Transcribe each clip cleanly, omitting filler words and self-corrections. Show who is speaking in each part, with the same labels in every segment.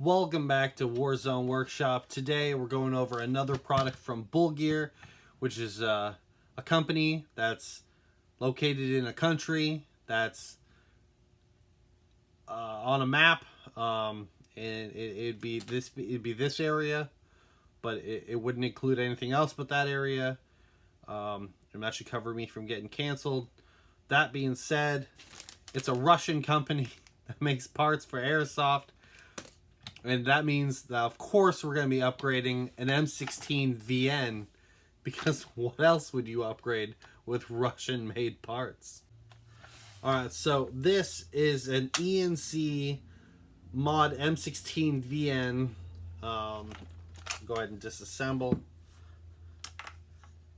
Speaker 1: Welcome back to Warzone Workshop. Today we're going over another product from Bullgear, which is a company that's located in a country that's on a map, and it'd be this area, but it wouldn't include anything else but that area. And that should cover me from getting canceled. That being said, it's a Russian company that makes parts for airsoft. And that means that, of course, we're going to be upgrading an M16 VN, because what else would you upgrade with Russian-made parts? Alright, so this is an ENC mod M16 VN. Go ahead and disassemble,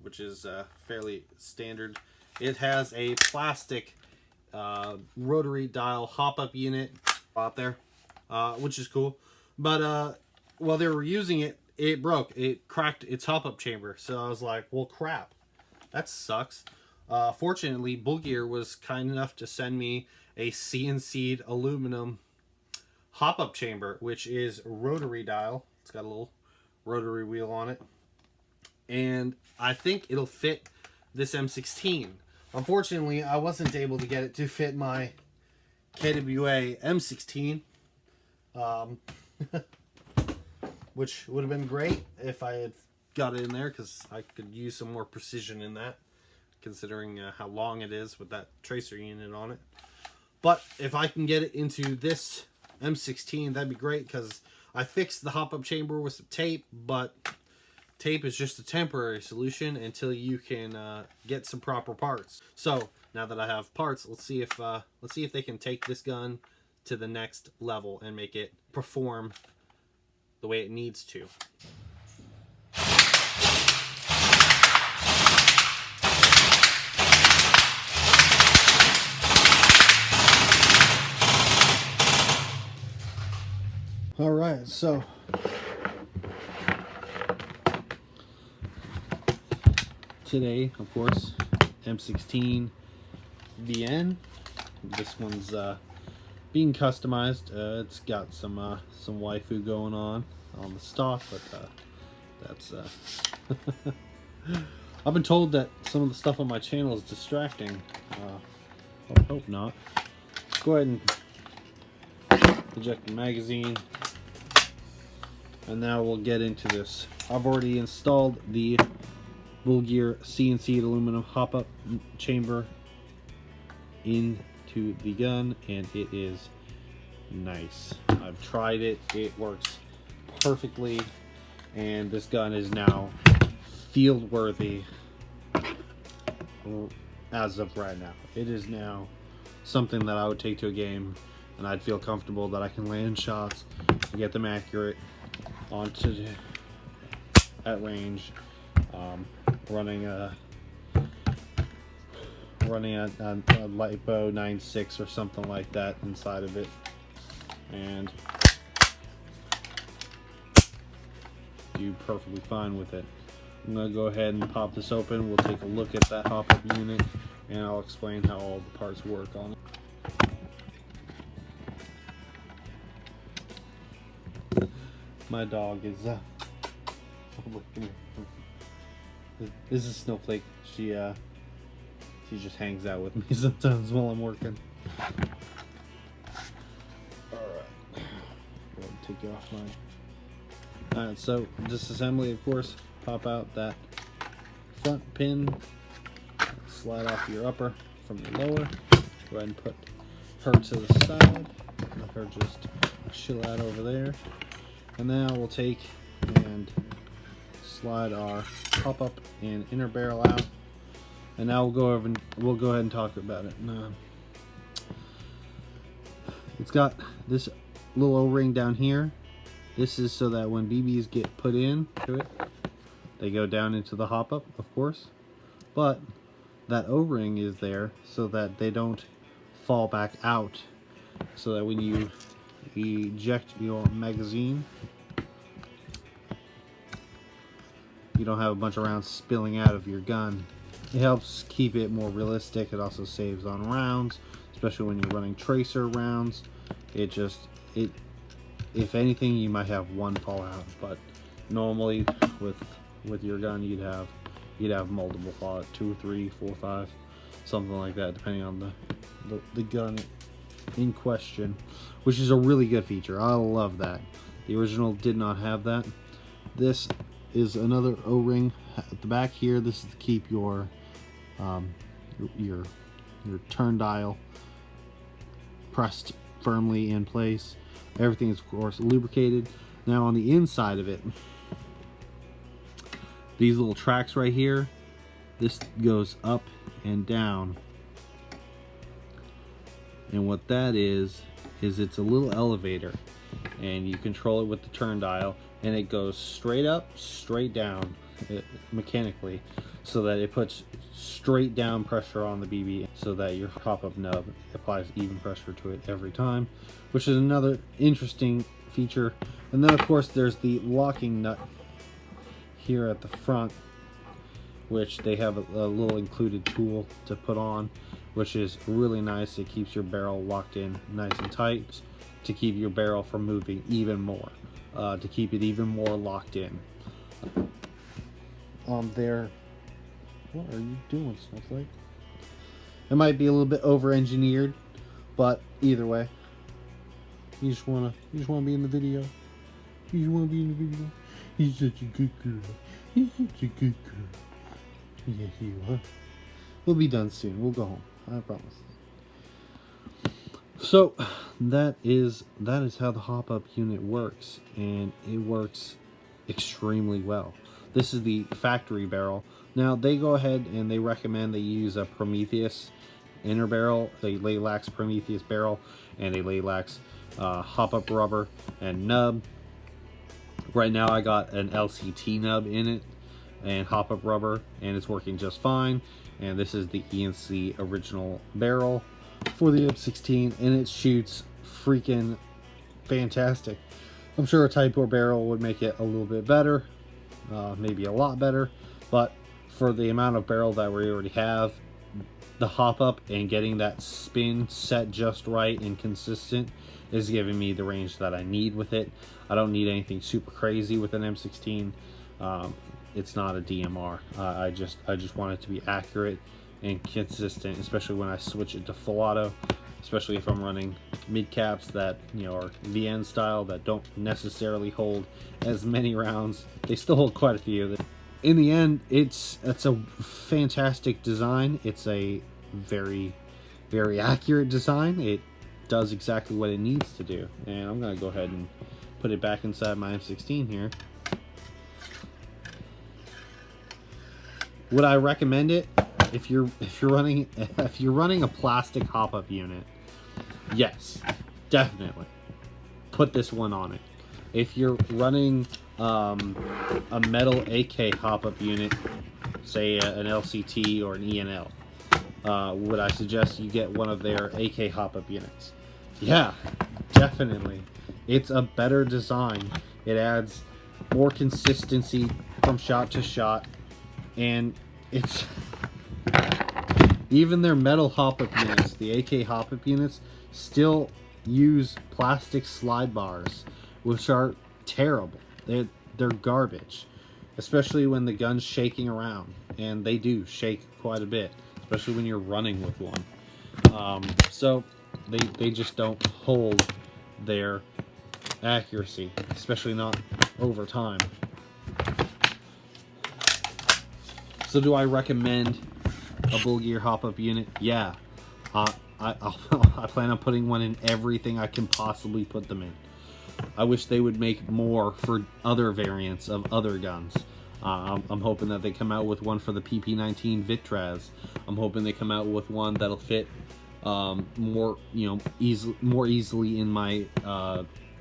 Speaker 1: which is fairly standard. It has a plastic rotary dial hop-up unit out there, which is cool. But while they were using it, it broke. It cracked its hop-up chamber. So I was like, well, crap. That sucks. Fortunately, Bullgear was kind enough to send me a CNC'd aluminum hop-up chamber, which is rotary dial. It's got a little rotary wheel on it. And I think it'll fit this M16. Unfortunately, I wasn't able to get it to fit my KWA M16. Which would have been great if I had got it in there, because I could use some more precision in that, considering how long it is with that tracer unit on it. But if I can get it into this M16, that'd be great, because I fixed the hop-up chamber with some tape, but tape is just a temporary solution until you can get some proper parts. So now that I have parts, let's see if they can take this gun to the next level and make it perform the way it needs to. All right, so today, of course, M16 VN. This one's being customized. It's got some waifu going on the stock, but that's I've been told that some of the stuff on my channel is distracting. I hope not. Go ahead and eject the magazine, and now we'll get into this. I've already installed the Bullgear CNC aluminum hop-up chamber into the gun, and it is nice. I've tried it. It works perfectly, and this gun is now field worthy as of right now. It is now something that I would take to a game, and I'd feel comfortable that I can land shots and get them accurate at range, running a LiPo 9.6 or something like that inside of it, and do perfectly fine with it. I'm going to go ahead and pop this open. We'll take a look at that hop-up unit, and I'll explain how all the parts work on it. My dog is this is Snowflake. She just hangs out with me sometimes while I'm working. Alright. Go ahead and take it off my... Alright, so disassembly, of course. Pop out that front pin. Slide off your upper from your lower. Go ahead and put her to the side. Let her just chill out over there. And now we'll take and slide our pop-up and inner barrel out. And now we'll go ahead and talk about it. It's got this little O-ring down here. This is so that when BBs get put in to it, they go down into the hop-up, of course. But that O-ring is there so that they don't fall back out. So that when you eject your magazine, you don't have a bunch of rounds spilling out of your gun. It helps keep it more realistic. It also saves on rounds, especially when you're running tracer rounds. It if anything, you might have one fall out, but normally with your gun you'd have multiple fallout, 2, 3, 4, 5, something like that, depending on the gun in question, which is a really good feature. I love that. The original did not have that. This is another O-ring at the back here. This is to keep your turn dial pressed firmly in place. Everything is, of course, lubricated. Now on the inside of it, these little tracks right here, this goes up and down, and what that is it's a little elevator, and you control it with the turn dial, and it goes straight up, straight down mechanically, so that it puts straight down pressure on the BB, so that your hop-up nub applies even pressure to it every time, which is another interesting feature. And then of course there's the locking nut here at the front, which they have a little included tool to put on, which is really nice. It keeps your barrel locked in nice and tight to keep your barrel from moving even more, to keep it even more locked in. There, what are you doing, Snowflake? It might be a little bit over-engineered, but either way, you just wanna be in the video. You just wanna be in the video. He's such a good girl. He's such a good girl. Yes, you are. We'll be done soon. We'll go home. I promise. So that is how the hop-up unit works, and it works extremely well. This is the factory barrel. Now they go ahead and they recommend they use a Prometheus inner barrel, a Laylac's Prometheus barrel, and a Laylac's hop-up rubber and nub. Right now I got an LCT nub in it and hop-up rubber, and it's working just fine. And this is the ENC original barrel for the M16, and it shoots freaking fantastic. I'm sure a Type 4 barrel would make it a little bit better, maybe a lot better, but for the amount of barrel that we already have, the hop-up and getting that spin set just right and consistent is giving me the range that I need with it. I don't need anything super crazy with an M16. It's not a DMR. I just want it to be accurate and consistent, especially when I switch it to full auto, especially if I'm running mid caps that, you know, are VN style, that don't necessarily hold as many rounds. They still hold quite a few. In the end, it's a fantastic design. It's a very, very accurate design. It does exactly what it needs to do. And I'm gonna go ahead and put it back inside my M16 here. Would I recommend it? If you're running a plastic hop-up unit, yes, definitely put this one on it. If you're running a metal AK hop-up unit, say an LCT or an ENL, would I suggest you get one of their AK hop-up units? Yeah, definitely. It's a better design. It adds more consistency from shot to shot, and it's even their metal hop-up units, the AK hop-up units, still use plastic slide bars, which are terrible. They're garbage, especially when the gun's shaking around, and they do shake quite a bit, especially when you're running with one. So they just don't hold their accuracy, especially not over time. So do I recommend a Bullgear hop-up unit? Yeah. I plan on putting one in everything I can possibly put them in. I wish they would make more for other variants of other guns. I'm hoping that they come out with one for the PP19 Vitraz. I'm hoping they come out with one that'll fit more easily in my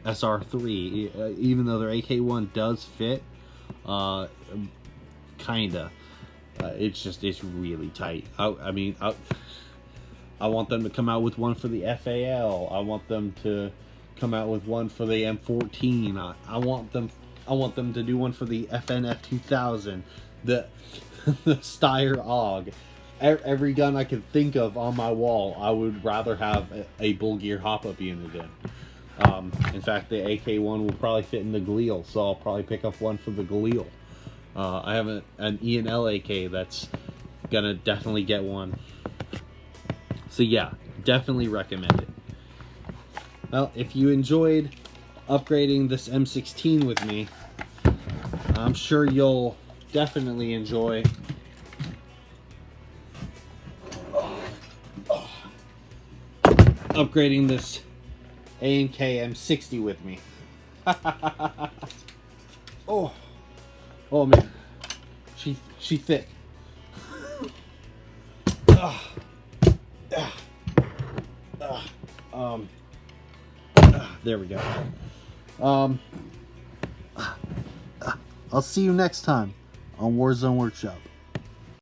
Speaker 1: SR3. Even though their AK1 does fit, kinda. It's really tight. I want them to come out with one for the FAL. I want them to come out with one for the M14. I want them to do one for the FNF 2000, the Steyr AUG. Every gun I can think of on my wall, I would rather have a Bullgear hop-up unit in. In fact, the AK-1 will probably fit in the Galil, so I'll probably pick up one for the Galil. I have an E&L AK that's gonna definitely get one. So yeah, definitely recommend it. Well, if you enjoyed upgrading this M16 with me, I'm sure you'll definitely enjoy upgrading this A&K M60 with me. Oh man, she thick. There we go. I'll see you next time on Warzone Workshop.